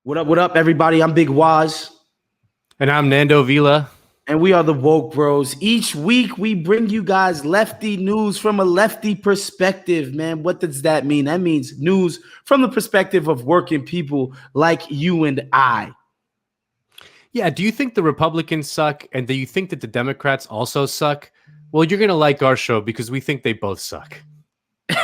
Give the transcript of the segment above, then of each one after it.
What up, everybody? I'm Big Waz, And I'm Nando Vila. and we are the Woke Bros. Each week, we bring you guys lefty news from a lefty perspective, man. What does that mean? That means news from the perspective of working people like you and I. Yeah, do you think the Republicans suck? And do you think that the Democrats also suck? Well, you're going to like our show because we think they both suck.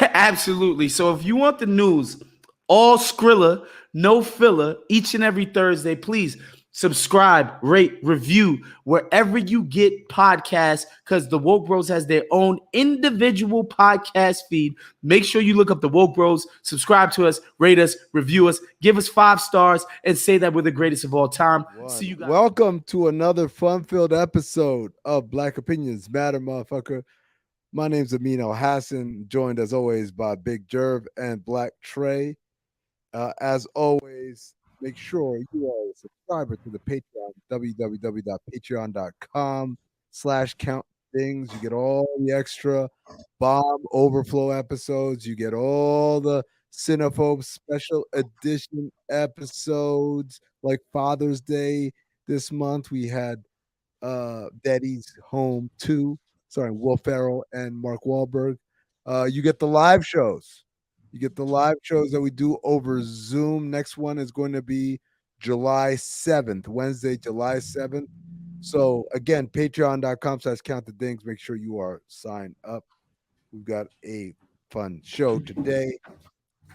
Absolutely. So if you want the news, all Skrilla, no filler, each and every Thursday, please subscribe, rate, review wherever you get podcasts, because the Woke Bros has their own individual podcast feed. Make sure you look up the Woke Bros, subscribe to us, rate us, review us, give us 5 stars, and say that we're the greatest of all time. See you guys. Welcome to another fun-filled episode of Black Opinions Matter, motherfucker. My name's Amin Al Hassan, joined as always by Big Jerv and Black Trey. As always, make sure you are a subscriber to the Patreon, www.patreon.com/countthings. You get all the extra BOMM overflow episodes. You get all the Cinephobe special edition episodes like Father's Day. This month we had Daddy's Home 2, starring Will Ferrell and Mark Wahlberg. You get the live shows. You get the live shows that we do over Zoom. Next one is going to be July 7th, Wednesday, July 7th. So again, patreon.com/countthedings. Make sure you are signed up. We've got a fun show today.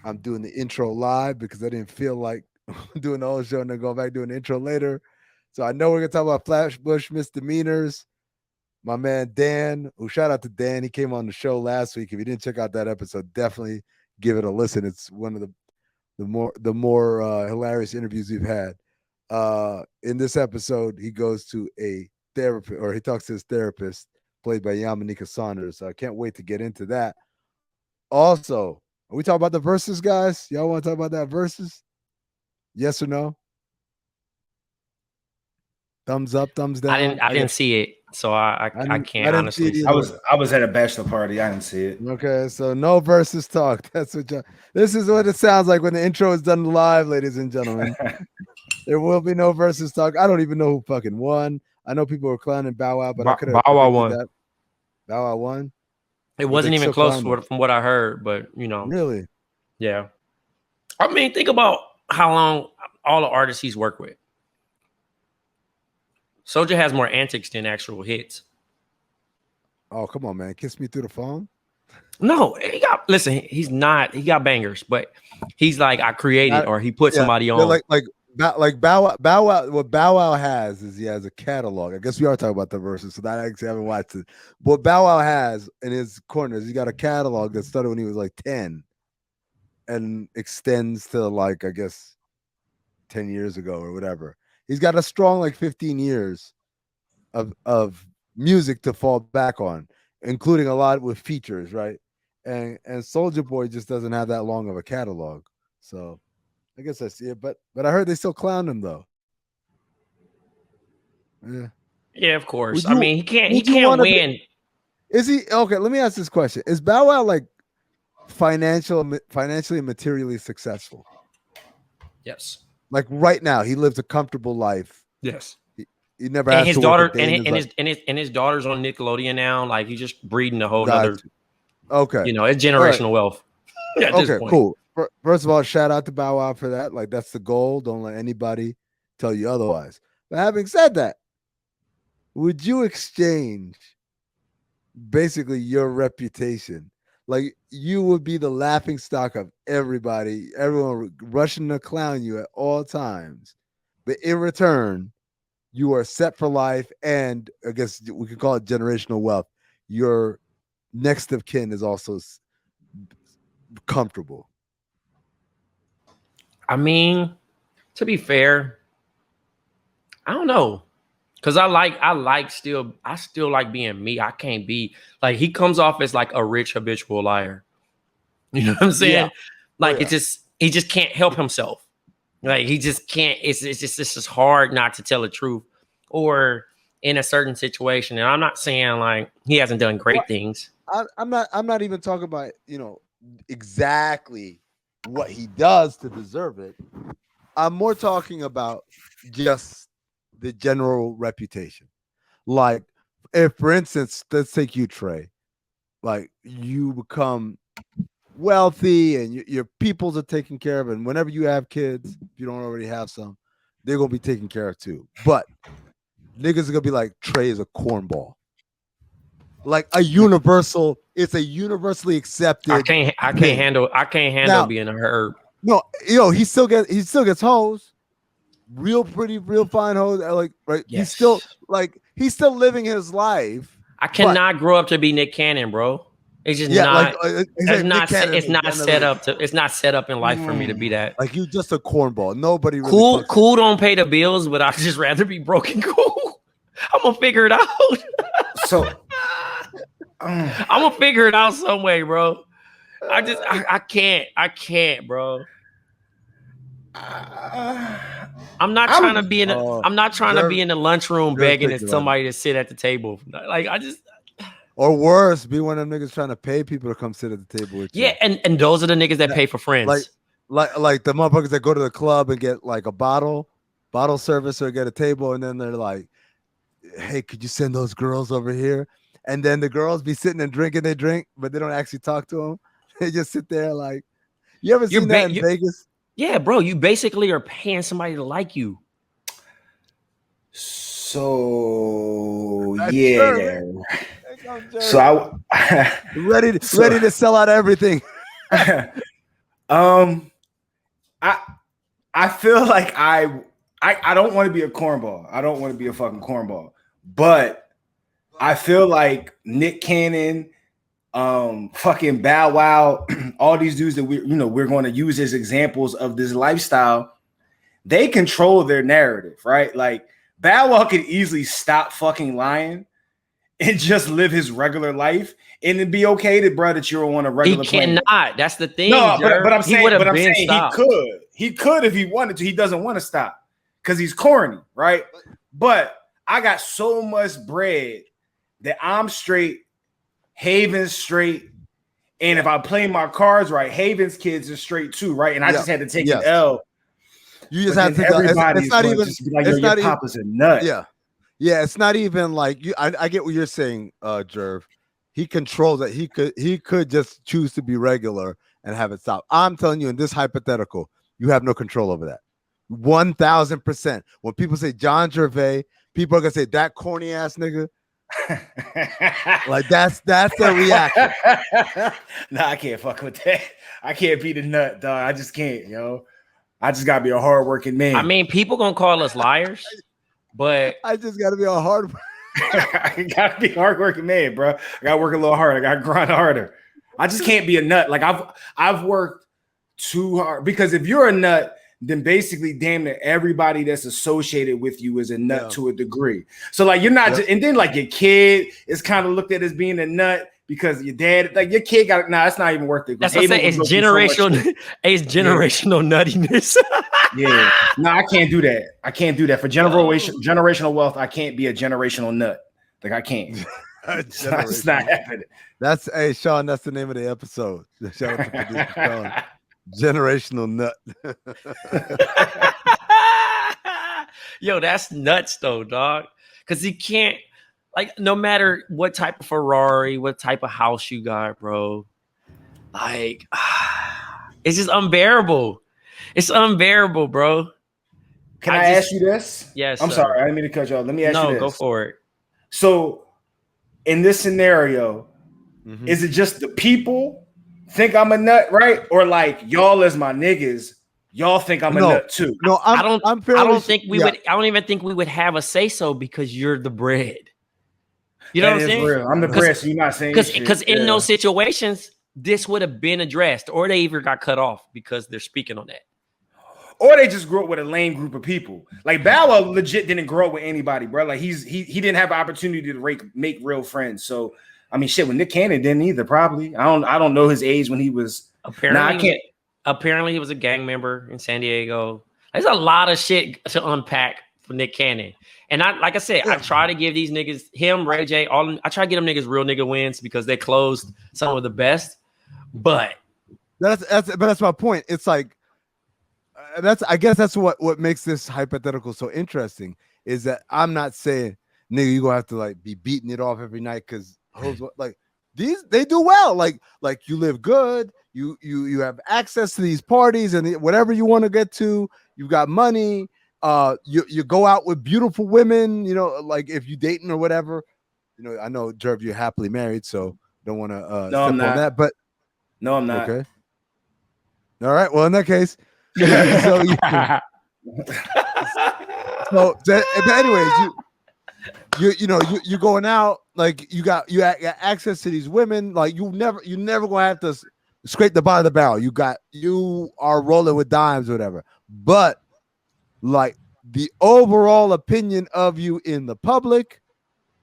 I'm doing the intro live because I didn't feel like doing the whole show and then go back doing the intro later. So I know we're gonna talk about Flatbush misdemeanors. My man Dan, who shout out to Dan, he came on the show last week. If you didn't check out that episode, definitely give it a listen. It's one of the more hilarious interviews we've had. In this episode, he goes to a therapist, or he talks to his therapist, played by Yamanika Saunders. So I can't wait to get into that. Also, are we talking about the verses, guys? Y'all want to talk about that verses? Yes or no? Thumbs up, thumbs down. I didn't see it, so I can't honestly say. I was at a bachelor party. I didn't see it. Okay, so no versus talk. That's what this is what it sounds like when the intro is done live, ladies and gentlemen. There will be no versus talk. I don't even know who fucking won. I know people were clowning Bow Wow, but I could have Bow Wow won. that. Bow Wow won. It wasn't even close from what I heard, but you know, really, yeah. I mean, think about how long all the artists he's worked with. Soulja has more antics than actual hits. Oh, come on, man. Kiss Me Through the Phone? No, he got he got bangers, but he's like, I created or he put somebody on. Like Bow Wow, what Bow Wow has is he has a catalog. I guess we are talking about the verses, so that I actually haven't watched it. But what Bow Wow has in his corners, he got a catalog that started when he was like 10 and extends to like, I guess, 10 years ago or whatever. He's got a strong like 15 years of music to fall back on, including a lot with features, right? And Soulja Boy just doesn't have that long of a catalog. So I guess I see it, but I heard they still clown him though. Yeah. Yeah, of course. I mean, he can't win. Is he okay? Let me ask this question: is Bow Wow like financially and materially successful? Yes. Like right now, he lives a comfortable life. Yes. He never and has his to daughter work and his daughter's on Nickelodeon now. Like he's just breeding a whole other. Okay. You know, it's generational wealth. Okay, cool. First of all, shout out to Bow Wow for that. Like that's the goal. Don't let anybody tell you otherwise. But having said that, would you exchange basically your reputation? Like you would be the laughing stock of everybody, everyone rushing to clown you at all times. But in return, you are set for life, and I guess we could call it generational wealth. Your next of kin is also comfortable. I mean, to be fair, I don't know. Cause I still like being me. I can't be like he comes off as like a rich habitual liar. You know what I'm saying? Yeah. Like he just can't help himself. Like he just can't. It's just hard not to tell the truth, or in a certain situation. And I'm not saying like he hasn't done great things. I'm not even talking about exactly what he does to deserve it. I'm more talking about just the general reputation. Like, if for instance, let's take you, Trey. Like, you become wealthy and your peoples are taken care of, and whenever you have kids, if you don't already have some, they're gonna be taken care of too. But niggas are gonna be like, Trey is a cornball. Like it's a universally accepted. I can't thing. handle Now, being a herb. No, he still gets hoes, real pretty, real fine hoes. Like, right, Yes. he's still living his life. I cannot grow up to be Nick Cannon, bro. It's just it's not set up in life for me to be that. Like, you just a cornball. Nobody really cool don't pay the bills, but I'd just rather be broken cool. I'm gonna figure it out. So I'm gonna figure it out some way, bro. I can't, bro. I'm not trying to be in the lunchroom begging somebody to sit at the table. Like, or worse, be one of them niggas trying to pay people to come sit at the table with you. Yeah, and those are the niggas that pay for friends. Like the motherfuckers that go to the club and get like a bottle service or get a table, and then they're like, hey, could you send those girls over here? And then the girls be sitting and drinking their drink, but they don't actually talk to them. They just sit there like, you ever seen that in Vegas? Yeah, bro, you basically are paying somebody to like you. So That's yeah. true. So I ready to sell out everything. I feel like I don't want to be a cornball. I don't want to be a fucking cornball. But I feel like Nick Cannon, fucking Bow Wow, all these dudes that we're going to use as examples of this lifestyle, they control their narrative, right? Like, Bow Wow could easily stop fucking lying and just live his regular life, and it'd be okay that you're on a regular plane. He cannot. That's the thing. No, but I'm saying he could. He could if he wanted to. He doesn't want to stop because he's corny, right? But I got so much bread that I'm straight, Haven's straight, and if I play my cards right, Haven's kids are straight too, right? And I just had to take an L. You just have to. It's not even. Your papa's a nut. Yeah, it's not even like you. I get what you're saying, Jerv. He controls it. He could just choose to be regular and have it stop. I'm telling you, in this hypothetical, you have no control over that. 1000%. When people say John Gervais, people are gonna say that corny ass nigga. Like that's the reaction. Nah, I can't fuck with that. I can't be the nut, dog. I just can't, yo. I just gotta be a hardworking man. I mean, people gonna call us liars. But I just got to be a hard. I got to be a hardworking man, bro. I got to work a little harder. I got to grind harder. I just can't be a nut. Like I've worked too hard, because if you're a nut, then basically damn near everybody that's associated with you is a nut to a degree. So like you're not just, and then like your kid is kind of looked at as being a nut because your dad, like your kid got it's not even worth it. That's what I'm saying. It's generational. It's generational nuttiness. Yeah, no, I can't do that. I can't do that for generational wealth. I can't be a generational nut. Like I can't. It's not happening. That's Sean. That's the name of the episode. Shout out to producer Sean. Generational nut. Yo, that's nuts though, dog. Because he can't, like, no matter what type of Ferrari, what type of house you got, bro. Like, it's just unbearable. It's unbearable, bro. Can I ask you this? Yes. I'm sorry. I didn't mean to cut you off. Let me ask you this. No, go for it. So, in this scenario, is it just the people think I'm a nut, right? Or like y'all as my niggas, y'all think I'm a nut too? No, I don't think we would. I don't even think we would have a say so because you're the bread. You know what I'm saying? Real. I'm the bread, so you're not saying because in those situations, this would have been addressed, or they even got cut off because they're speaking on that. Or they just grew up with a lame group of people. Like Bow Wow legit didn't grow up with anybody, bro. Like he didn't have an opportunity to make real friends. So I mean, shit, when Nick Cannon didn't either. Probably I don't know his age when he was. Apparently, he was a gang member in San Diego. There's a lot of shit to unpack for Nick Cannon. And I try to give these niggas, him, Ray J, I try to get them niggas real nigga wins because they closed some of the best. But that's my point. It's like I guess that's what makes this hypothetical so interesting is that I'm not saying, nigga, you gonna have to like be beating it off every night because like these they do well. Like you live good, you have access to these parties and whatever you want to get to, you've got money. You go out with beautiful women, you know, like if you dating or whatever. You know, I know Jerv, you're happily married, so don't want to No, I'm step on not. that, but No, I'm not. okay. All right. Well, in that case, so but anyways, you going out like you got access to these women, like you never gonna have to scrape the bottom of the barrel. You are rolling with dimes or whatever, but like the overall opinion of you in the public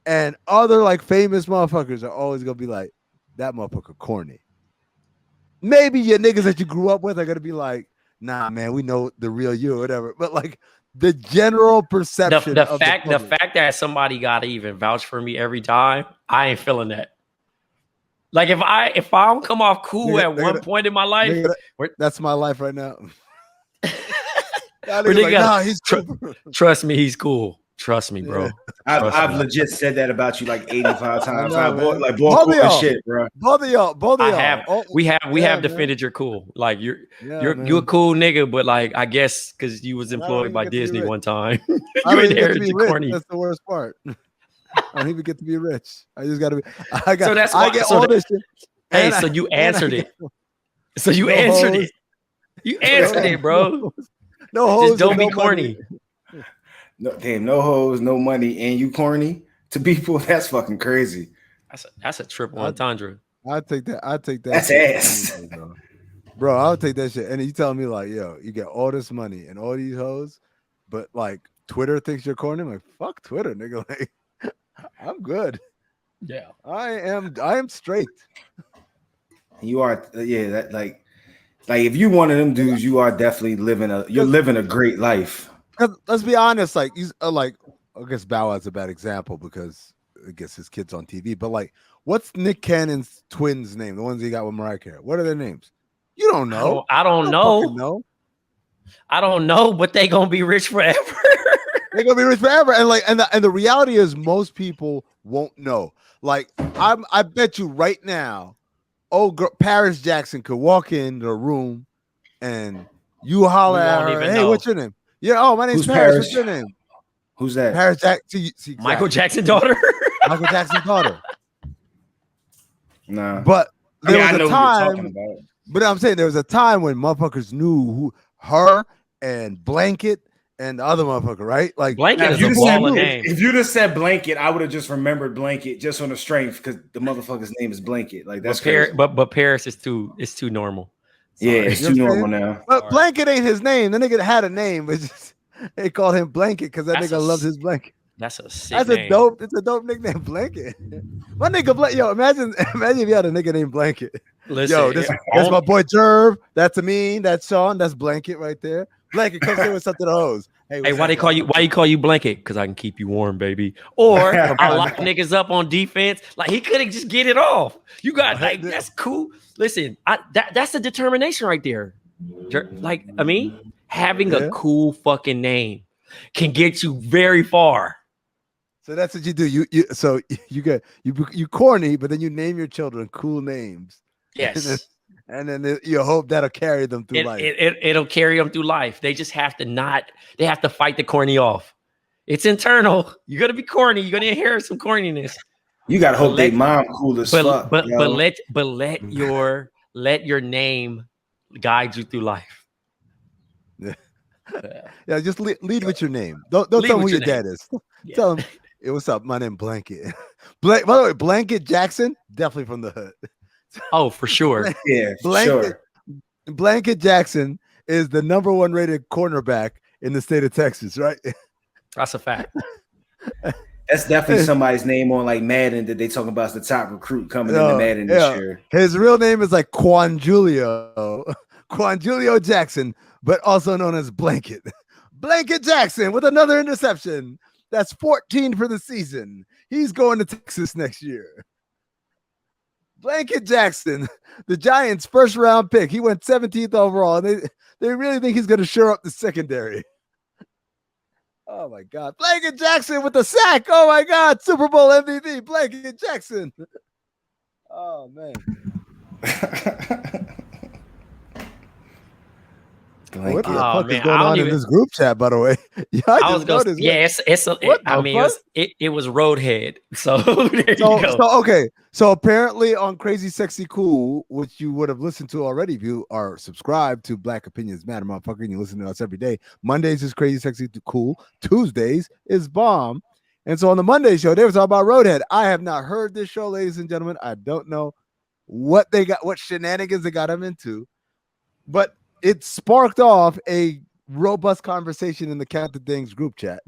and other like famous motherfuckers are always gonna be like, that motherfucker corny. Maybe your niggas that you grew up with are gonna be like, nah, man, we know the real you or whatever. But like the general perception the of fact the fact that somebody got to even vouch for me every time, I ain't feeling that. Like if I don't come off cool at one point in my life, nigga, that's my life right now. He's trust me, he's cool. Trust me, bro. Yeah. I've legit said that about you like 85 times. know, boy, both of y'all, shit, bro. Both of y'all. We have defended your cool. Like you're a cool nigga, but like I guess because you was employed by Disney one time, you inherited the corny. That's the worst part. I don't even get to be rich. I just gotta be. Hey, so you answered it. So you answered it. You answered it, bro. No hoes. Just don't be corny. No, damn, no hoes, no money, and you corny to people. That's fucking crazy. That's a triple entendre. I take that. That's ass, bro. I'll take that shit. And you telling me like, yo, you get all this money and all these hoes, but like Twitter thinks you're corny. I'm like, fuck Twitter, nigga. Like, I'm good. Yeah, I am straight. You are, yeah. That like if you one of them dudes, you are definitely living a great life. Let's be honest, like he's like, I guess Bow Wow's a bad example because I guess his kid's on TV. But like, what's Nick Cannon's twins' name? The ones he got with Mariah Carey. What are their names? You don't know. I don't know. I don't know, but they gonna be rich forever. They're gonna be rich forever, and like, and the reality is, most people won't know. Like, I bet you right now, Paris Jackson could walk in the room, and you holler at her, "Hey, what's your name?" Yeah, oh, my name's Paris. What's your name? Who's that? Paris Jackson. Exactly. Michael Jackson's daughter. Michael Jackson's daughter. Nah. But there was a time. About. But I'm saying there was a time when motherfuckers knew her and Blanket and the other motherfucker, right? Like Blanket is a baller name. If you just said Blanket, I would have just remembered Blanket just on the strength because the motherfucker's name is Blanket. Like that's but Paris is too normal. Sorry. Yeah, it's too normal now. But Blanket ain't his name. The nigga had a name, but just, they called him Blanket because that nigga loves his blanket. That's a sick That's name. It's a dope nickname, Blanket. My nigga, yo, imagine if you had a nigga named Blanket. Listen, yo, this my boy Jerv. That's Amin. That's Sean. That's Blanket right there. Blanket comes in with something to hose. Hey, why you call you Blanket? Because I can keep you warm, baby. Or I lock niggas up on defense. Like he couldn't just get it off. You got like that's cool. Listen, that's the determination right there. Like I mean, having a cool fucking name can get you very far. So that's what you do. You corny, but then you name your children cool names. Yes. And then you hope that'll carry them through life. It'll carry them through life. They just have to fight the corny off. It's internal. You're gonna be corny. You're gonna inherit some corniness. You gotta hope they mom cool as fuck. But let your name guide you through life. Yeah, just lead with your name. Don't tell them who your dad is. Yeah. Tell them, hey, what's up? My name Blanket. By the way, Blanket Jackson, definitely from the hood. Oh, for sure. Yeah, sure. Blanket Jackson is the #1 rated cornerback in the state of Texas, right? That's a fact. That's definitely somebody's name on like Madden that they talking about as the top recruit coming into Madden this year. His real name is like Quanjulio Jackson, but also known as Blanket. Blanket Jackson with another interception. That's 14 for the season. He's going to Texas next year. Blanket Jackson, the Giants' first round pick. He went 17th overall, and they really think he's going to shore up the secondary. Oh my God. Blanket Jackson with the sack. Oh my God. Super Bowl MVP. Blanket Jackson. Oh man. What the Oh, fuck is man, going I don't on in even- this group chat, by the way? Yeah, I was gonna, yeah, What I the mean, fuck? it was Roadhead. So there you go. Okay. So apparently on Crazy Sexy Cool, which you would have listened to already if you are subscribed to Black Opinions Matter, motherfucker, and you listen to us every day. Mondays is Crazy Sexy Cool. Tuesdays is BOMM. And so on the Monday show, they were talking about Roadhead. I have not heard this show, ladies and gentlemen. I don't know what shenanigans they got him into, but it sparked off a robust conversation in the Captain Things group chat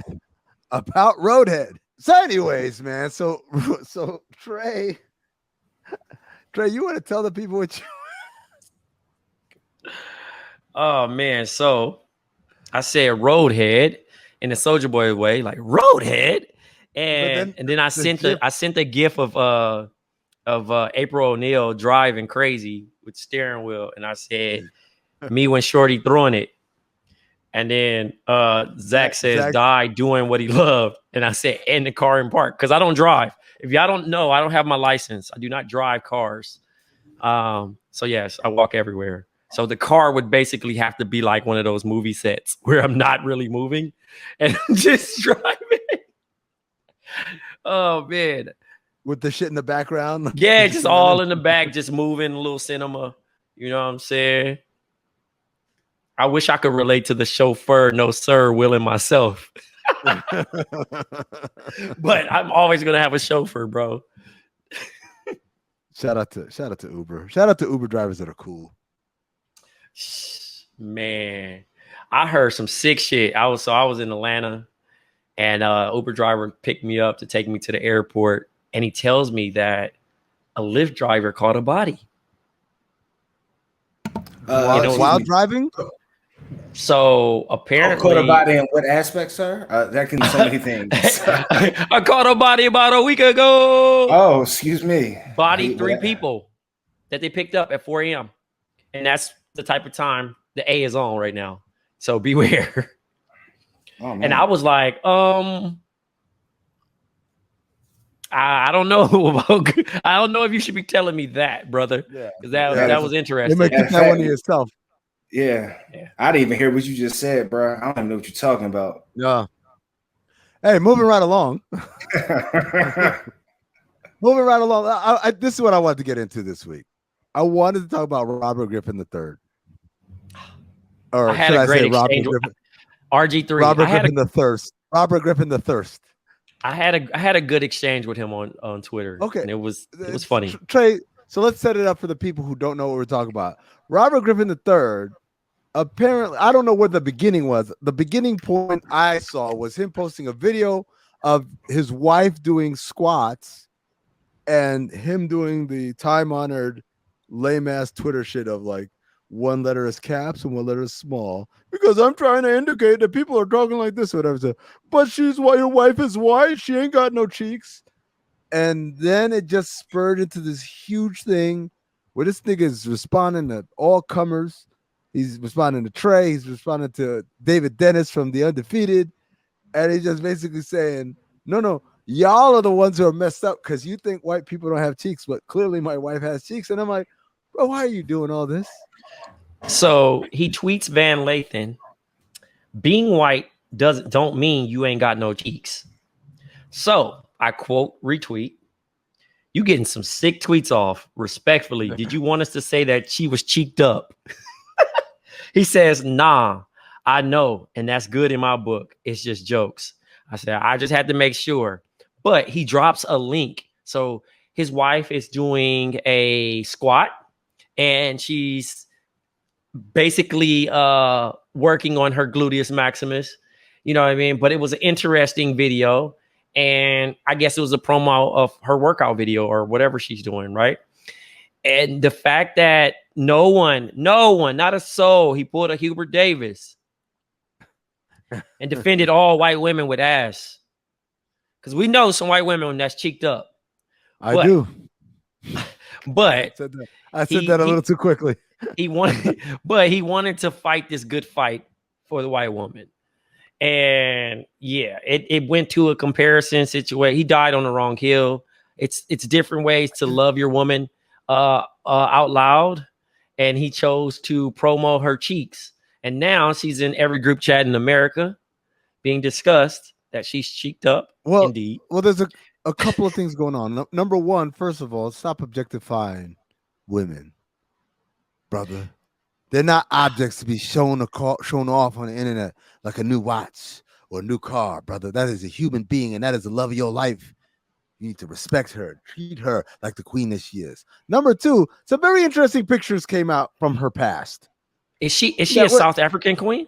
about Roadhead. So, anyways, man. So Trey, you want to tell the people what you? Oh man, so I said Roadhead in the Soldier Boy way, like Roadhead, and then I sent a gif of April O'Neil driving crazy with steering wheel, and I said me when Shorty throwing it, and then Zach says die doing what he loved, and I said in the car and park because I don't drive. If y'all don't know, I don't have my license. I do not drive cars. So yes, I walk everywhere. So the car would basically have to be like one of those movie sets where I'm not really moving and I'm just driving. Oh man. With the shit in the background. Yeah, just all in the back, just moving, a little cinema. You know what I'm saying? I wish I could relate to the chauffeur, no sir, Will and myself. But I'm always gonna have a chauffeur, bro. Shout out to Uber. Shout out to Uber drivers that are cool. Man, I heard some sick shit. I was in Atlanta, and Uber driver picked me up to take me to the airport, and he tells me that a Lyft driver caught a body. While driving? So apparently, caught a body in what aspect, sir? That can be so many things. I caught a body about a week ago. Oh, excuse me. Body 3 people that they picked up at 4 a.m. And that's the type of time the A is on right now. So beware. Oh, and I was like, I don't know about, I don't know if you should be telling me that, brother. Yeah. Because that was interesting. You might keep that one to yourself. Yeah. I didn't even hear what you just said, bro. I don't even know what you're talking about. Yeah. Hey, moving right along. Moving right along. This is what I wanted to get into this week. I wanted to talk about Robert Griffin III. Or I had a great exchange with RG3. Robert Griffin the Thirst. Robert Griffin the Thirst. I had a good exchange with him on Twitter. Okay. And it was funny. Trey, so let's set it up for the people who don't know what we're talking about. Robert Griffin III, apparently, I don't know where the beginning was. The beginning point I saw was him posting a video of his wife doing squats and him doing the time-honored lame-ass Twitter shit of like, one letter is caps and one letter is small because I'm trying to indicate that people are talking like this or whatever. So, but your wife is white. She ain't got no cheeks. And then it just spurred into this huge thing where this nigga is responding to all comers. He's responding to Trey. He's responding to David Dennis from The Undefeated. And he's just basically saying, no, y'all are the ones who are messed up because you think white people don't have cheeks, but clearly my wife has cheeks. And I'm like, bro, why are you doing all this? So he tweets Van Lathan, being white don't mean you ain't got no cheeks. So I quote retweet, you getting some sick tweets off. Respectfully, did you want us to say that she was cheeked up? He says, nah, I know. And that's good in my book. It's just jokes. I said, I just had to make sure. But he drops a link. So his wife is doing a squat and she's basically working on her gluteus maximus, you know what I mean? But it was an interesting video, and I guess it was a promo of her workout video or whatever she's doing, right? And the fact that no one, not a soul, he pulled a Hubert Davis and defended all white women with ass, because we know some white women that's cheeked up. I do. But I said he- that a he- little too quickly. he wanted, but he wanted to fight this good fight for the white woman. And yeah, it went to a comparison situation. He died on the wrong hill. It's different ways to love your woman out loud, and he chose to promo her cheeks. And now she's in every group chat in America, being discussed that she's cheeked up. Well, Indeed, there's a couple of things going on. Number one, first of all, stop objectifying women, brother. They're not objects to be shown off on the internet like a new watch or a new car, brother. That is a human being, and that is the love of your life. You need to respect her, treat her like the queen that she is. Number two, some very interesting pictures came out from her past. is she a South African queen?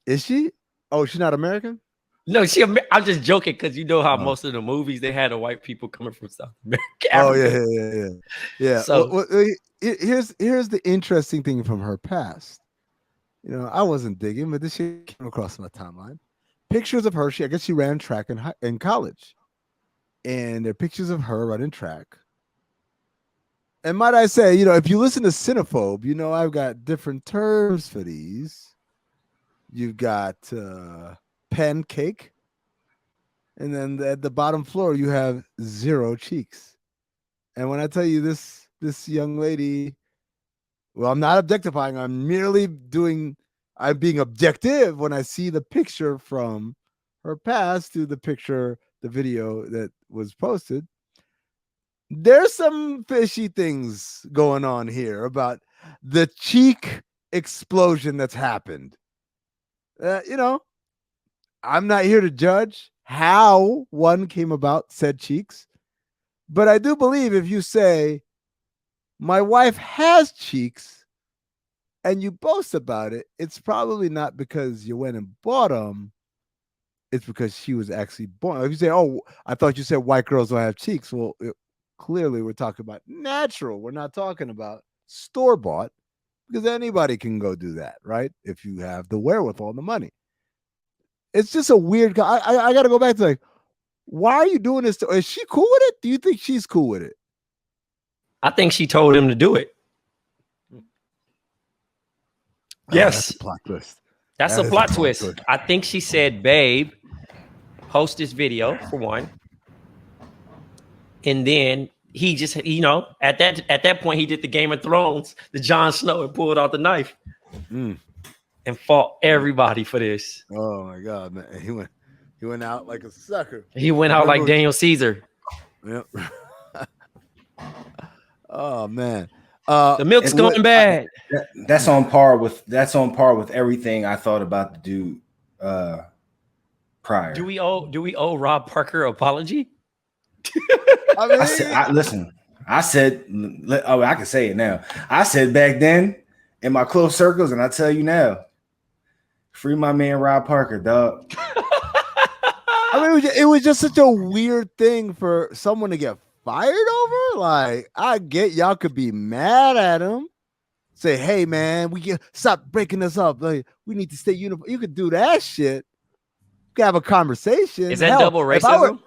Is she? Oh, she's not American? No, I'm just joking because you know how Oh. most of the movies they had the white people coming from South America. Oh Africa. yeah. So Here's the interesting thing from her past. You know, I wasn't digging, but this shit came across my timeline. Pictures of her. I guess she ran track in college, and there are pictures of her running track. And might I say, you know, if you listen to Cinephobe, you know I've got different terms for these. You've got pancake, and then at the bottom floor you have zero cheeks. And when I tell you this young lady, well, I'm not objectifying. I'm being objective when I see the picture from her past to the video that was posted. There's some fishy things going on here about the cheek explosion that's happened. You know, I'm not here to judge how one came about said cheeks, but I do believe if you say, my wife has cheeks, and you boast about it, it's probably not because you went and bought them. It's because she was actually born. If you say, oh, I thought you said white girls don't have cheeks. Well, clearly we're talking about natural. We're not talking about store-bought, because anybody can go do that, right? If you have the wherewithal and the money. It's just a weird. I got to go back to like, why are you doing this? Is she cool with it? Do you think she's cool with it? I think she told him to do it. Yes. That's a plot twist. That's a plot twist. I think she said, babe, post this video for one. And then he just, you know, at that point, he did the Game of Thrones, the Jon Snow, and pulled out the knife and fought everybody for this. Oh my God, man. He went out like a sucker. He went out like Daniel Caesar. Yep. Oh man. The milk's going bad. That's on par with everything I thought about the dude prior. Do we owe Rob Parker an apology? I mean, I said, I can say it now. I said back then in my close circles, and I tell you now, free my man Rob Parker, dog. I mean, it was just such a weird thing for someone to get fired over. Like, I get y'all could be mad at him, say, "Hey, man, stop breaking this up. Like, we need to stay uniform." You could do that shit. You could have a conversation. Is that double racism?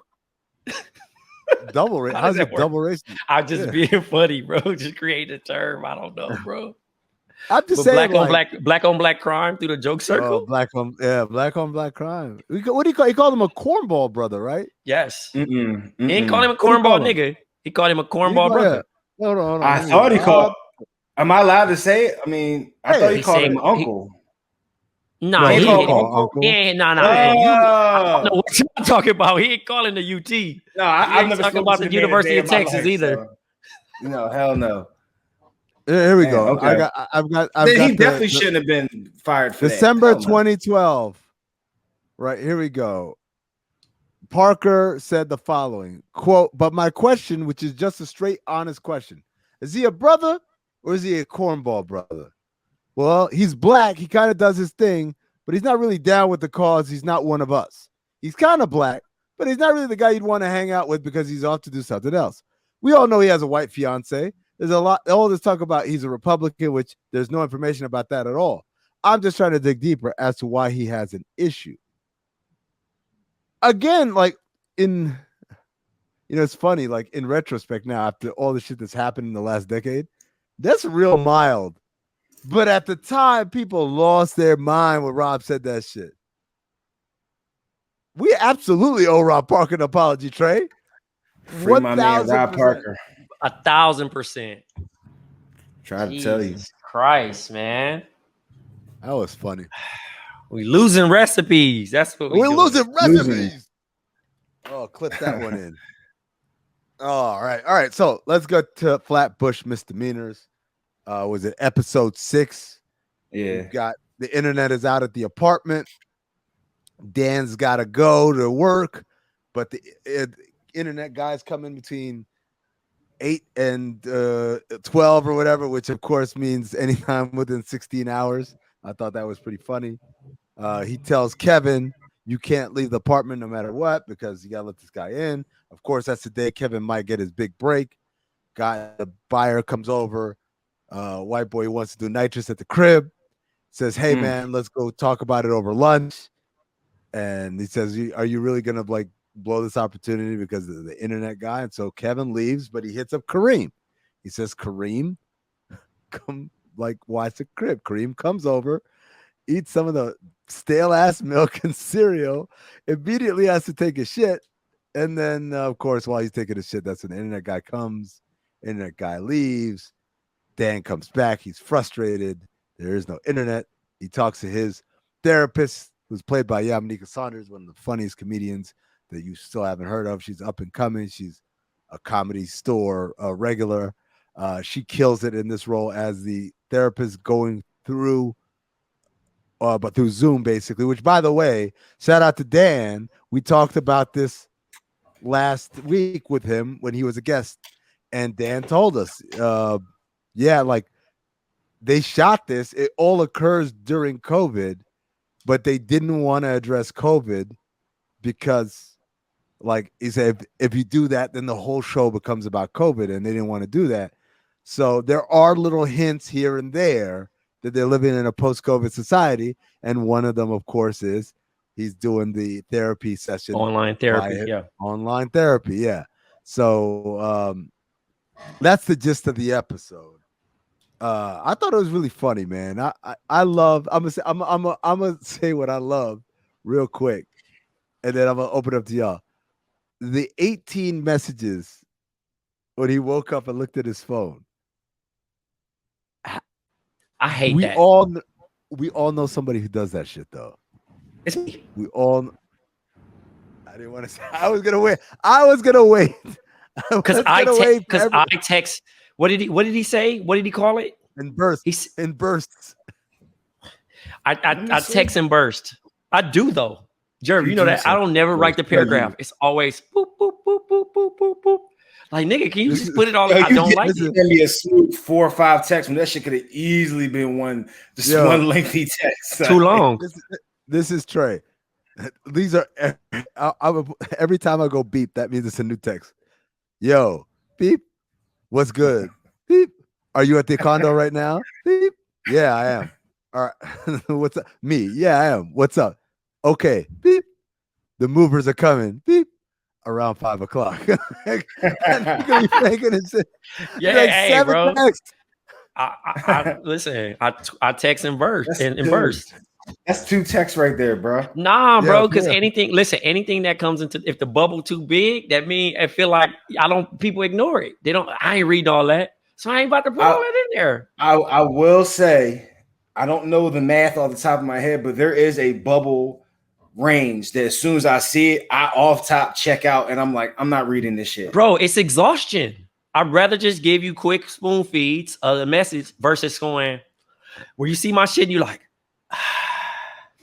Double racism? How's it double racism? I'm just being funny, bro. Just create a term. I don't know, bro. I'm just saying, black on black crime through the joke circle. Black on black crime. What do you call? He called him a cornball brother, right? Yes. He didn't call him a cornball nigga. He called him a cornball brother. Hold on. I thought he called. Am I allowed to say it? I mean, I thought he called him uncle. No, he ain't uncle. I don't know what you're talking about. He ain't calling the UT. No, I'm never talking about the University of Texas either. So, no, hell no. Here we go. Okay. I've got. He definitely shouldn't have been fired for December that. 2012. Right, here we go. Parker said the following quote, but my question, which is just a straight, honest question, is he a brother or is he a cornball brother? Well, he's black. He kind of does his thing, but he's not really down with the cause. He's not one of us. He's kind of black, but he's not really the guy you'd want to hang out with because he's off to do something else. We all know he has a white fiance. There's all this talk about he's a Republican, which there's no information about that at all. I'm just trying to dig deeper as to why he has an issue. Again, like You know, it's funny, like in retrospect now, after all the shit that's happened in the last decade, that's real mild. But at the time, people lost their mind when Rob said that shit. We absolutely owe Rob Parker an apology, Trey. Free my man, Rob 1000%. Parker. 1,000%. Try to tell you. Jesus Christ, man. That was funny. We losing recipes. That's what We're doing. losing Losing. recipes. Oh, clip that one in. All right. So let's go to Flatbush misdemeanors. Was it episode 6? Yeah. We've got the internet is out at the apartment. Dan's got to go to work, but the internet guys come in between 8 and 12 or whatever, which of course means anytime within 16 hours. I thought that was pretty funny. He tells Kevin, you can't leave the apartment no matter what because you got to let this guy in. Of course, that's the day Kevin might get his big break. The buyer comes over. White boy wants to do nitrous at the crib. Says, hey, man, let's go talk about it over lunch. And he says, are you really going to like blow this opportunity because of the internet guy? And so Kevin leaves, but he hits up Kareem. He says, Kareem, come like watch the crib. Kareem comes over, eats some of the stale ass milk and cereal, immediately has to take a shit. And then, of course, while he's taking a shit, that's when the internet guy comes. Internet guy leaves. Dan comes back. He's frustrated. There is no internet. He talks to his therapist, who's played by Yamanika Saunders, one of the funniest comedians that you still haven't heard of. She's up and coming. She's a Comedy Store regular. She kills it in this role as the therapist going through, but through Zoom, basically, which, by the way, shout out to Dan. We talked about this last week with him when he was a guest, and Dan told us, like they shot this. It all occurs during COVID, but they didn't want to address COVID because, like he said, if you do that, then the whole show becomes about COVID, and they didn't want to do that. So there are little hints here and there that they're living in a post-COVID society, and one of them, of course, is he's doing the therapy session, Online therapy, online therapy, yeah. So that's the gist of the episode. I thought it was really funny, man. I love. I'm gonna say what I love real quick, and then I'm gonna open up to y'all. The 18 messages when he woke up and looked at his phone. I hate that. We all know somebody who does that shit, though. It's me. We all. I didn't want to say. I was gonna wait. Because I text. What did he say? What did he call it? In bursts. In bursts. I text in burst. I do though. Jerry, you know that I don't never write the paragraph. It's always boop boop boop boop boop boop boop. Like, nigga, can you just put it all? I don't like it. Send me a smooth 4 or 5 texts when that shit could have easily been one lengthy text. Too long. This is Trey. These are every time I go beep, that means it's a new text. Yo, beep. What's good? Beep. Are you at the condo right now? Beep. Yeah, I am. All right. What's up? Me. Yeah, I am. What's up? Okay. Beep. The movers are coming. Beep. Around 5 o'clock. Yeah, like hey, bro. I listen. I text in burst in burst. That's 2 texts right there, bro. Nah, bro. Because anything that comes into, if the bubble too big, that means I feel like people ignore it. They don't. I ain't reading all that, so I ain't about to put all that in there. I will say, I don't know the math off the top of my head, but there is a bubble range that as soon as I see it, I off top check out, and I'm like, I'm not reading this shit, bro. It's exhaustion. I'd rather just give you quick spoon feeds of the message versus going where you see my shit and you like,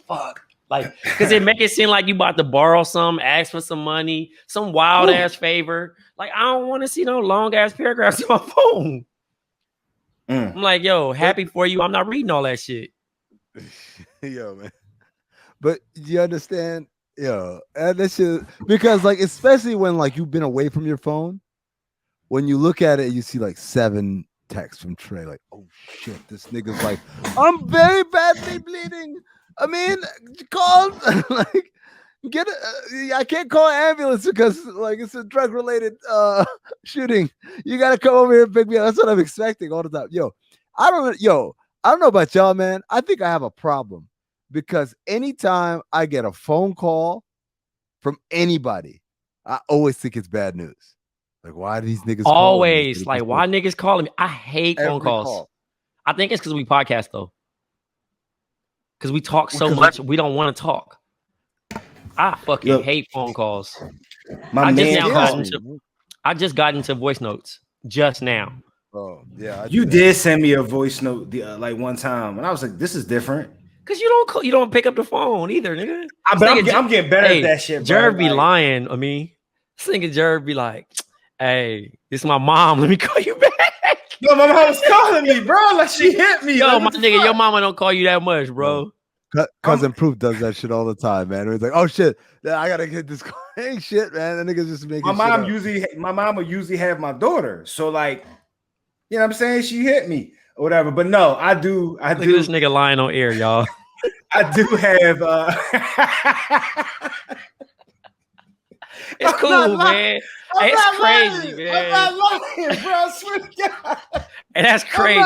fuck, like, because it make it seem like you about to borrow some, ask for some money, some wild ass favor. Like, I don't want to see no long ass paragraphs on my phone. I'm like, yo, happy for you. I'm not reading all that shit. Yo, man. But you understand, and this shit, because like, especially when like you've been away from your phone, when you look at it, you see like 7 texts from Trey, like, oh shit, this nigga's like, I'm very badly bleeding. I mean, call like, Get I can't call an ambulance because like it's a drug related shooting. You gotta come over here and pick me up. That's what I'm expecting all the time. I don't know about y'all, man. I think I have a problem because anytime I get a phone call from anybody, I always think it's bad news. Like, why do these niggas always like why niggas calling me? I hate phone calls. Call. I think it's because we podcast though. Because we talk so much, we don't want to talk. I fucking hate phone calls. I just got into voice notes just now. Oh yeah, you did send me a voice note like one time, and I was like, "This is different." Because you don't pick up the phone either, nigga. I'm getting better at that shit. Jerv be lying. I mean, this nigga Jerv be like, "Hey, this is my mom. Let me call you back." Yo, my mom was calling me, bro. Like she hit me. Yo, my nigga, your mama don't call you that much, bro. Cousin Proof does that shit all the time, man. He's like, "Oh shit, I gotta get this." Ain't shit, man. That nigga's just making. My mom will usually have my daughter, so like, you know what I'm saying? She hit me or whatever. But no, I do. Look at this nigga lying on air, y'all. I do have. It's cool, man. It's crazy, man. I'm not lying, bro. I swear to God. And that's crazy.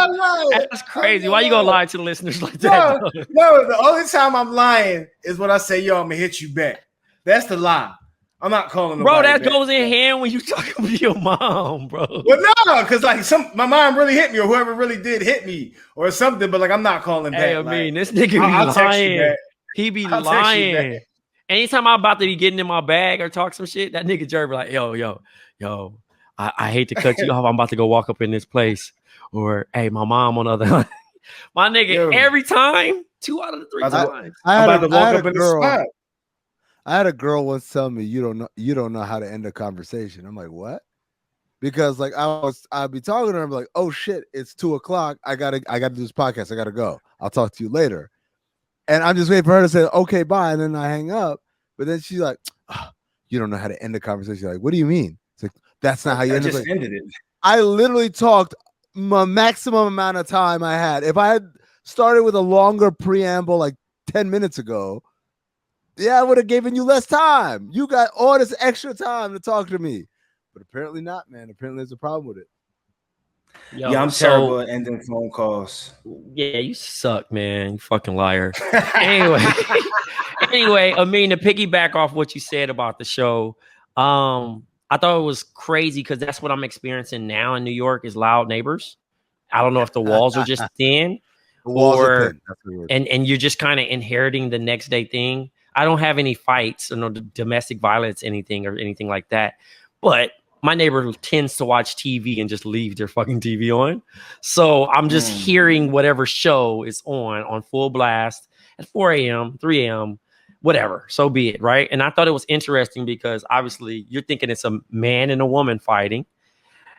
That's crazy. Why you gonna lie to the listeners like that? No, the only time I'm lying is when I say, "Yo, I'm gonna hit you back." That's the lie. I'm not calling bro. That back. Goes in hand when you talking to your mom, bro. Well, no, because like my mom really hit me, or whoever really did hit me, or something. But like, I'm not calling back. Hey, I mean, this nigga be lying. He be lying. Anytime I'm about to be getting in my bag or talk some shit, that nigga Jerry be like, yo, I hate to cut you off. I'm about to go walk up in this place. Or, hey, my mom on the other line. My nigga, every time, 2 out of the 3 times. I'm about to walk up in this spot. I had a girl once tell me, you don't know how to end a conversation. I'm like, what? Because like I'd be talking to her, I'm like, oh shit, it's 2:00. I gotta do this podcast. I gotta go. I'll talk to you later. And I'm just waiting for her to say, okay, bye. And then I hang up. But then she's like, oh, you don't know how to end a conversation. Like, what do you mean? It's like, that's not how you end it. Like, ended it. I literally talked my maximum amount of time I had. If I had started with a longer preamble like 10 minutes ago, yeah, I would have given you less time. You got all this extra time to talk to me. But apparently not, man. Apparently there's a problem with it. Yo, I'm terrible at ending phone calls. Yeah, you suck, man. You fucking liar. anyway, I mean, to piggyback off what you said about the show, I thought it was crazy because that's what I'm experiencing now in New York is loud neighbors. I don't know if the walls are just thin or and you're just kind of inheriting the next day thing. I don't have any fights or no domestic violence, anything like that. But my neighbor tends to watch TV and just leave their fucking TV on. So I'm just hearing whatever show is on full blast at 4 a.m., 3 a.m., whatever. So be it, right? And I thought it was interesting because obviously you're thinking it's a man and a woman fighting.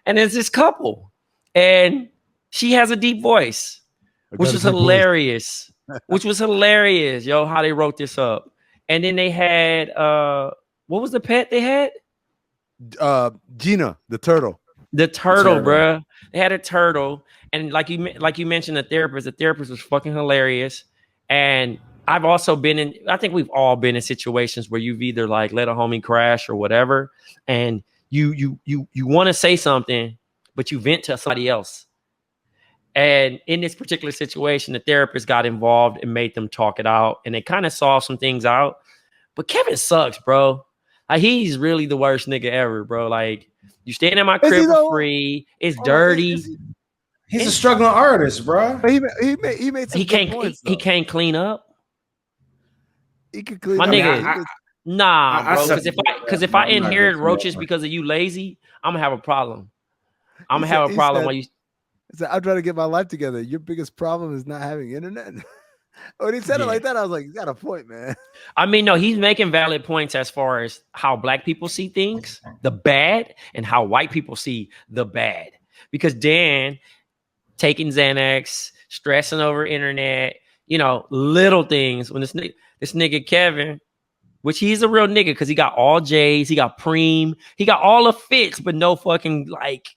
And it's this couple. And she has a deep voice, which was hilarious. Yo, how they wrote this up. And then they had, what was the pet they had? Gina, the turtle. The turtle, bruh. They had a turtle, and like you mentioned, the therapist was fucking hilarious. And I've also been I think we've all been in situations where you've either like let a homie crash or whatever, and you want to say something, but you vent to somebody else. And in this particular situation, the therapist got involved and made them talk it out, and they kind of solved some things out. But Kevin sucks, bro. Like, he's really the worst nigga ever, bro. Like, you staying in my crib for free. It's dirty. He's a struggling artist, bro. He made some points, he can't clean up. He can clean my up. nigga. Nah, bro. Because if I inherit roaches because of you lazy, I'm gonna have a problem. I'm gonna have a problem when you. I'm trying to get my life together. Your biggest problem is not having internet. When he said it like that, I was like, "You got a point, man." I mean, no, he's making valid points as far as how black people see things, the bad, and how white people see the bad. Because Dan taking Xanax, stressing over internet, little things. When this nigga Kevin, which he's a real nigga because he got all J's, he got Preem, he got all the fits, but no fucking like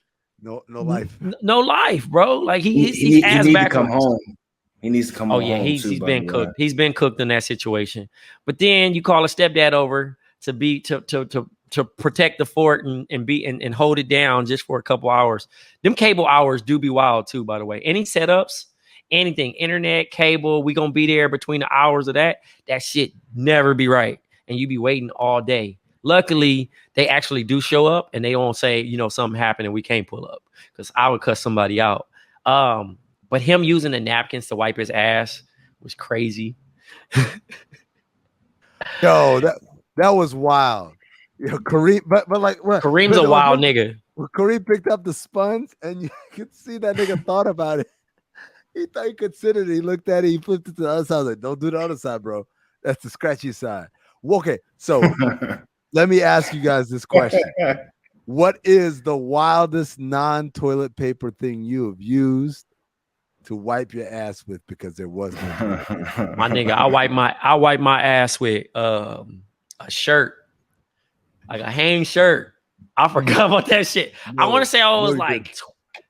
no life, no life, bro. Like he's he ass need backwards. to come home. He needs to come Oh on yeah, home he's too. By been the way. cooked. He's been cooked in that situation. But then you call a stepdad over to protect the fort and hold it down just for a couple hours. Them cable hours do be wild too, by the way. Any setups, anything, internet, cable, we gonna be there between the hours of that. That shit never be right. And you be waiting all day. Luckily, they actually do show up and they don't say, something happened and we can't pull up. Because I would cut somebody out. But him using the napkins to wipe his ass was crazy. Yo, that was wild. Kareem, but like what? Kareem's a wild nigga. Kareem picked up the sponge, and you could see that nigga thought about it. He thought he considered it. He looked at it. He flipped it to the other side. I was like, "Don't do the other side, bro. That's the scratchy side." Well, okay, so let me ask you guys this question: what is the wildest non-toilet paper thing you have used to wipe your ass with because there was no My nigga, I wipe my ass with a shirt, like a hang shirt. I forgot about that shit. I want to say I was like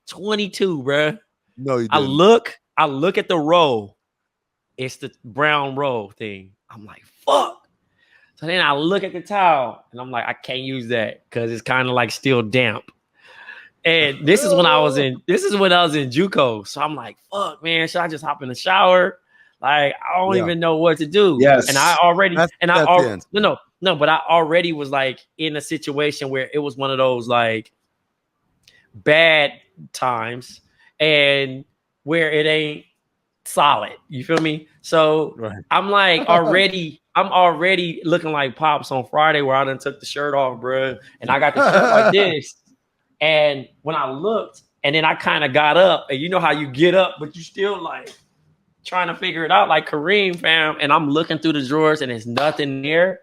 22, bro. No, you didn't. I look at the roll. It's the brown roll thing. I'm like, fuck. So then I look at the towel and I'm like, I can't use that because it's kind of like still damp. And this is when I was in JUCO. So I'm like, fuck, man, should I just hop in the shower? Like, I don't even know what to do. Yes. And I already but I already was like in a situation where it was one of those like bad times and where it ain't solid. You feel me? So I'm like I'm already looking like Pops on Friday where I done took the shirt off, bro. And I got the shirt like this. And when I looked, and then I kind of got up, and you know how you get up, but you still like trying to figure it out, like Kareem, fam. And I'm looking through the drawers, and there's nothing there.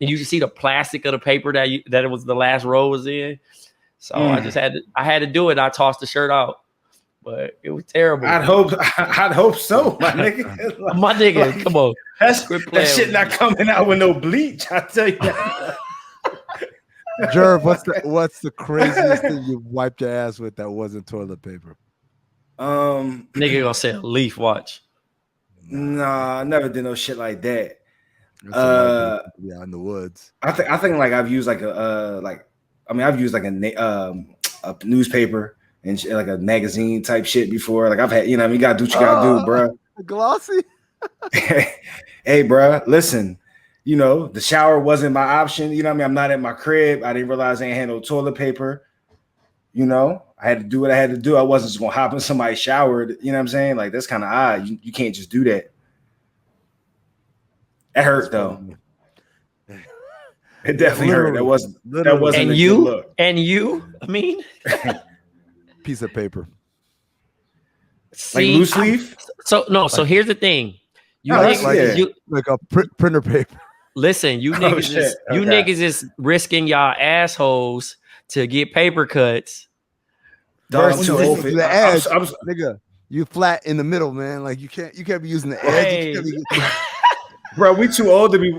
And you can see the plastic of the paper that it was the last row was in. So I just had to do it. I tossed the shirt out, but it was terrible. I'd hope so, my nigga. My nigga, come on. That shit not coming out with no bleach. I tell you that. Jerv, what's the craziest thing you wiped your ass with that wasn't toilet paper? Nigga gonna say a leaf. Watch. Nah, I never did no shit like that. Yeah, in the woods. I think like I've used like I've used like a newspaper and like a magazine type shit before. Like I've had, you gotta do what you gotta do, bro. Glossy. Hey, bro, listen. The shower wasn't my option. I'm not at my crib. I didn't realize I ain't had no toilet paper. I had to do what I had to do. I wasn't just gonna hop in somebody's shower. You know what I'm saying? Like that's kind of odd. You can't just do that. It hurt though. It definitely hurt. That wasn't a good look. And you, I mean, piece of paper. See, like loose leaf. So here's the thing. Like a printer paper. Listen, you niggas is risking y'all assholes to get paper cuts. Versus the edge, nigga, you flat in the middle, man. Like you can't be using the edge. Bro, we too old to be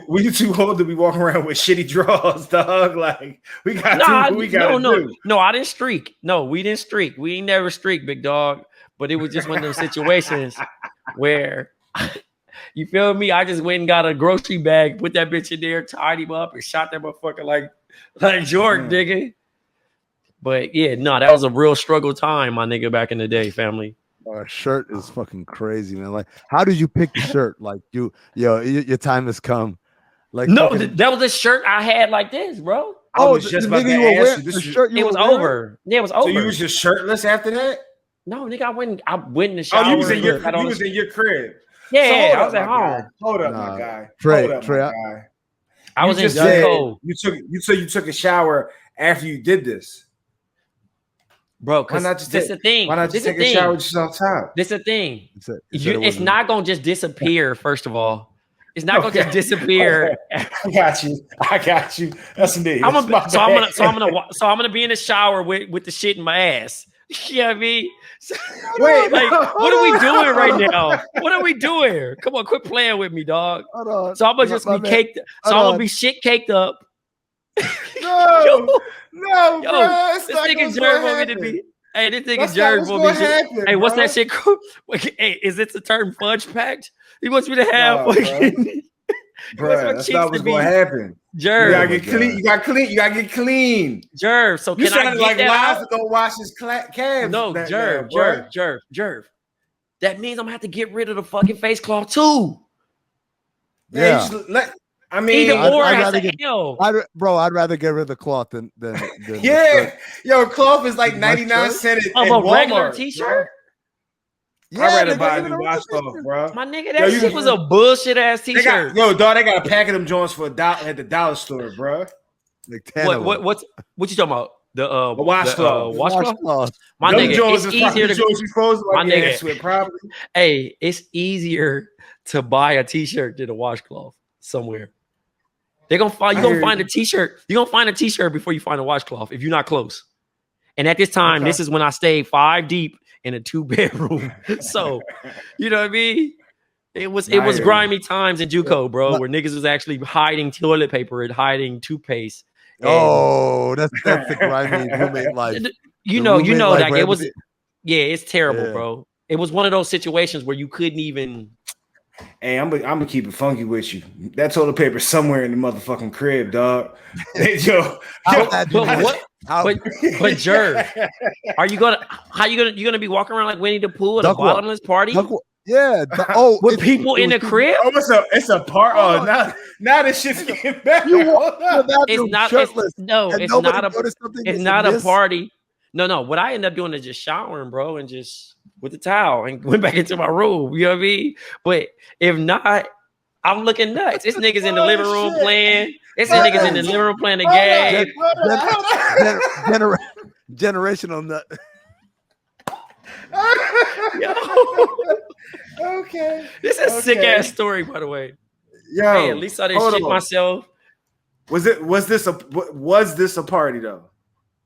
walking around with shitty draws, dog. Like we got do. No, I didn't streak. No, we didn't streak. We ain't never streak, big dog. But it was just one of those situations where you feel me? I just went and got a grocery bag, put that bitch in there, tied him up, and shot that motherfucker like Jordan, nigga. But yeah, no, that was a real struggle time, my nigga, back in the day, family. Shirt is fucking crazy, man. Like, how did you pick the shirt? Like, your time has come. Like, no, that was a shirt I had like this, bro. I was just about to ask you. The shirt it was over. Yeah, it was over. So you was just shirtless after that? No, nigga, I went in the shower. Oh, you was in your crib. Yeah, I was at home. Hold up, my guy. Trey, I was in JUCO. You took a shower after you did this. Bro, because this the thing. Why not just take a shower just on top? This the thing. It's not gonna just disappear. First of all, it's not gonna just disappear. I got you. That's me. I'm gonna be in the shower with the shit in my ass. You know what I mean? Wait, what are we doing right now? What are we doing? Come on, quit playing with me, dog. So I'm gonna just be caked. So I'm gonna be shit caked up. No, bro. This nigga Jerv want me to be. Hey, this nigga That's not Jerry what's will gonna be. happen, Hey, what's bro. that shit called? Hey, is it the term fudge packed? He wants me to have Nah, fucking. Bruh, that's not what's gonna happen. You Jerv. gotta get clean. You gotta clean. You gotta get clean. Jerv. So You can I sounded get like that Wise out? to go wash his calves. No, back Jerv, now, bruh. Jerv. That means I'm gonna have to get rid of the fucking face cloth too. Yeah. Yeah. You just I mean, Either or I'd has rather a get- L. I'd rather get rid of the cloth than the yeah. shirt. Yo, cloth is like My 99 shirt? cents at Of a Walmart, regular bro. t-shirt? Yeah, I'd rather nigga, buy a even new a washcloth, bro. My nigga, Yo, that you shit can- was a bullshit ass They t-shirt. got dog. They got a pack of them joints for $1 at the dollar store, bro. like 10 of them. What you talking about? The washcloth. washcloth? My Them nigga, joints it's is probably easier the to joints you supposed to My like your nigga. ass with, probably. Hey, it's easier to buy a t-shirt than a washcloth somewhere. You're gonna find a t-shirt. You're gonna find a t-shirt before you find a washcloth if you're not close. And at this time, this is when I stayed 5 deep in a 2-bedroom. So, you know what I mean? It was grimy times in JUCO, bro, where niggas was actually hiding toilet paper and hiding toothpaste. And Oh, that's the grimy roommate life. you The know, roommate life like where it was. everything- Yeah, it's terrible, Yeah. bro. It was one of those situations where you couldn't even. Hey, I'm gonna keep it funky with you. That toilet paper somewhere in the motherfucking crib, dog. Yo, But what? How- But Jerv, you gonna be walking around like Winnie the Pooh at a Duck walk. bottomless party yeah. with people in the crib? Oh, it's a part. Oh, now this shit's getting better. You walk Hold in the on. bathroom It's not. shirtless, It's and nobody not a. noticed something It's is not a amiss? party. No. What I end up doing is just showering, bro, and just with the towel and went back into my room. You know what I mean? But if not, I'm looking nuts. It's niggas in the living room shit. playing. It's niggas in the living room playing the game. Generational nut. Okay. This is a sick ass story, by the way. Yo, Hey, at least I didn't hold shit on. myself. Was this a party though?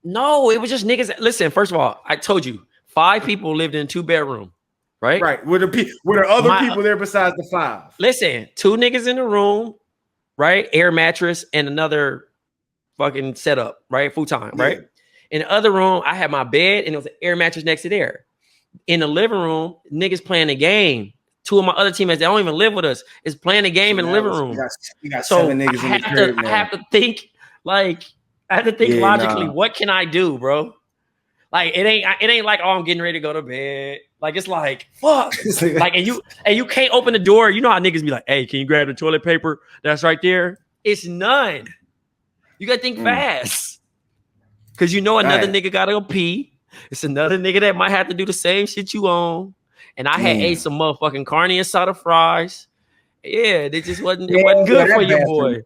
No, it was just niggas. Listen, first of all, I told you 5 people lived in a 2-bedroom, right? Right. Were there other My- people there besides the 5? Listen, 2 niggas in the room, right? Air mattress and another fucking setup, right? Futon, right? Yeah. In the other room, I had my bed and it was an air mattress next to there. In the living room, niggas playing the game. 2 of my other teammates that don't even live with us is playing the game in the living room. You got So 7 niggas in the crib I now. have to think Yeah, logically. nah. What can I do, bro? Like it ain't like, oh, I'm getting ready to go to bed. Like it's like fuck. Like and you can't open the door. You know how niggas be like, hey, can you grab the toilet paper that's right there? It's none. You gotta think fast. Cause you know another Right. nigga gotta go pee. It's another nigga that might have to do the same shit you own. And I had ate some motherfucking carne asada fries. Yeah, they just wasn't good that for your bathroom- boy.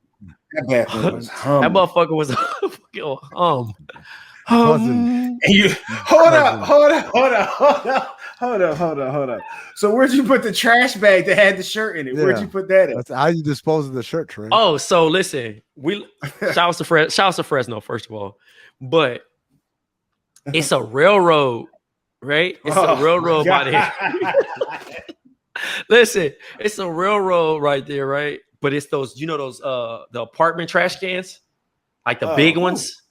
That bathroom was That humming. motherfucker was fucking Buzzing. And you hold up. So where'd you put the trash bag that had the shirt in it? Where'd Yeah. you put that in? That's how you dispose of the shirt, Trey. Oh, so listen, shout out to Fresno, first of all. But it's a railroad, right? It's a railroad by there. Listen, it's a railroad right there, right? But it's those, you know, those the apartment trash cans, like the big ones.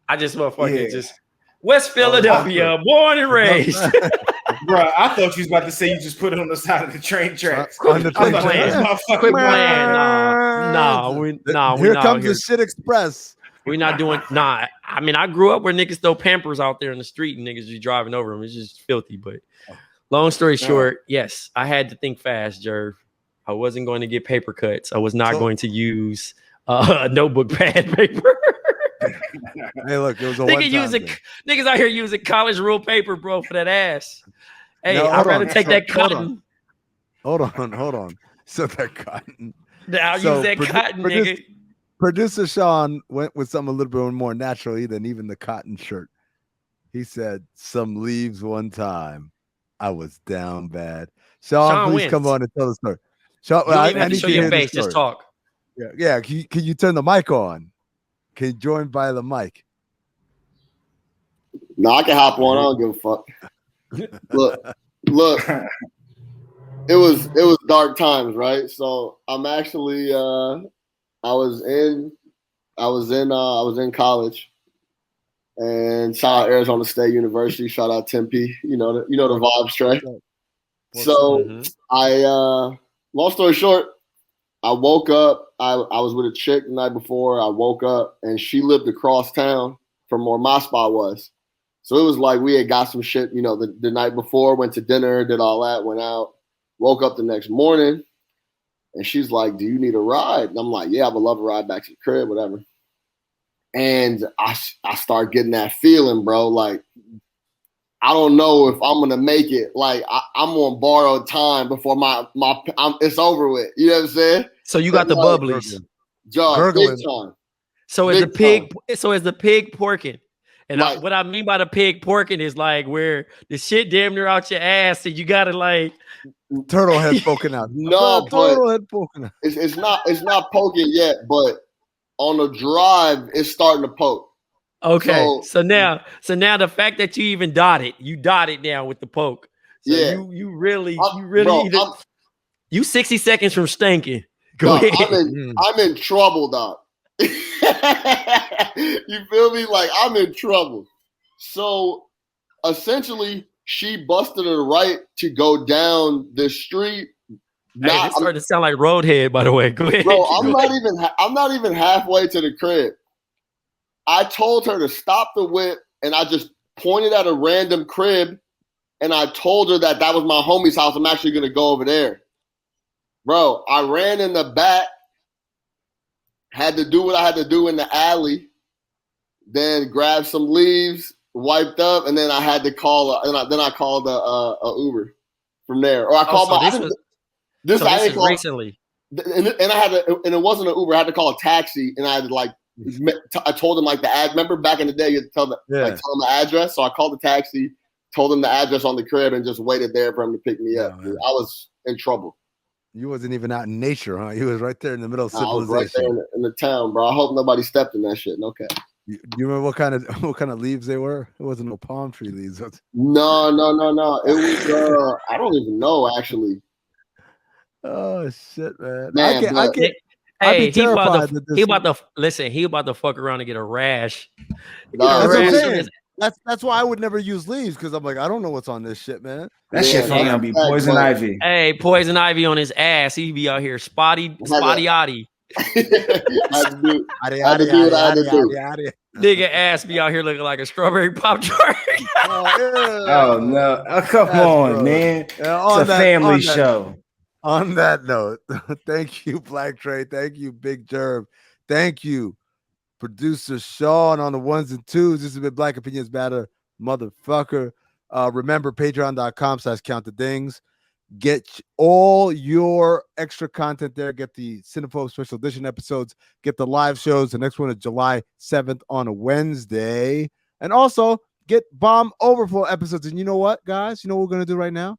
I just motherfucking just West Philadelphia, born and raised. Bro, I thought you was about to say you just put it on the side of the train tracks. On the I train thought tracks. that was Quit motherfucking playing. Nah, we Here not comes here. the shit express. We're not doing I mean, I grew up where niggas throw Pampers out there in the street and niggas just driving over them. It's just filthy. But long story short, yes, I had to think fast, Jerv. I wasn't going to get paper cuts. I was not going to use notebook pad paper. Hey, look, it was a one Niggas out here using college rule paper, bro, for that ass. Hey, No, I'd hold rather on. take that Hold cotton. Hold on. So that cotton. I'll use that cotton, nigga. Producer Sean went with something a little bit more naturally than even the cotton shirt. He said, "Some leaves one time, I was down bad." Sean, please wins. come on and tell the story. Sean, You don't I even have to need show to your hear the face. Just story. talk. Yeah. Can you turn the mic on? Can you join by the mic? No, I can hop on. I don't give a fuck. Look. It was dark times, right? So I'm actually I was in college, And shout out Arizona State University. Shout out Tempe. You know the vibes, Trey. So long story short, I woke up. I was with a chick the night before. I woke up and she lived across town from where my spot was. So it was like we had got some shit, the night before, went to dinner, did all that, went out, woke up the next morning, and she's like, "Do you need a ride?" And I'm like, "Yeah, I would love a ride back to the crib, whatever." And I start getting that feeling, bro. Like, I don't know if I'm gonna make it. Like, I'm on borrowed time before it's over with. You know what I'm saying? So you got the bubblies. Big time. So is the pig porking? And Right. what I mean by the pig porking is like where the shit damn near out your ass, and you gotta like turtle head poking out. No, turtle head poking out. It's not poking yet, but on the drive, it's starting to poke. Okay, so now the fact that you even dotted now with the poke. So yeah, you really you 60 seconds from stinking. Go ahead. I'm in trouble, dog. You feel me? Like, I'm in trouble. So essentially, she busted a right to go down the street. It's starting to sound like Roadhead, by the way. Go ahead. Bro, I'm not even halfway to the crib. I told her to stop the whip, and I just pointed at a random crib, and I told her that was my homie's house. I'm actually gonna go over there. Bro, I ran in the back, had to do what I had to do in the alley, then grabbed some leaves, wiped up, and then I had to call I called a Uber from there. Or I called this is recently. And I had to, and it wasn't an Uber. I had to call a taxi, and I had to I told him like the ad. Remember back in the day, you had to tell them the address. So I called the taxi, told him the address on the crib, and just waited there for him to pick me up. I was in trouble. You wasn't even out in nature, huh? You was right there in the middle of civilization. I was right there in the town, bro. I hope nobody stepped in that shit. Okay. You remember what kind of leaves they were? It wasn't no palm tree leaves. No. It was I don't even know actually. Oh shit, man! Hey, he about to fuck around and get a rash. That's why I would never use leaves, because I'm like, I don't know what's on this shit, man. That shit gonna be poison ivy. Hey, poison ivy on his ass. He be out here spotty. I had to do what I had to do. Nigga ass be out here looking like a strawberry pop tart. Oh no! Come on, man. It's a family show. On that note, thank you, Black Trey. Thank you, Big Jerv. Thank you, producer Sean on the ones and twos. This has been Black Opinions Matter, motherfucker. Remember, patreon.com/countthedings. Get all your extra content there. Get the Cinephobe special edition episodes. Get the live shows. The next one is July 7th on a Wednesday. And also get BOMM Overflow episodes. And you know what, guys? You know what we're going to do right now?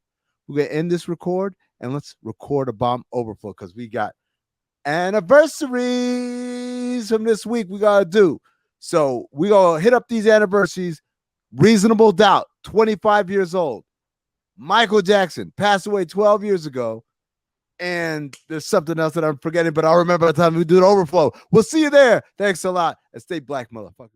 We're going to end this record, and let's record a BOMM Overflow, because we got anniversaries from this week we got to do. So we going to hit up these anniversaries. Reasonable Doubt, 25 years old. Michael Jackson passed away 12 years ago. And there's something else that I'm forgetting, but I'll remember by the time we do the Overflow. We'll see you there. Thanks a lot. And stay black, motherfucker.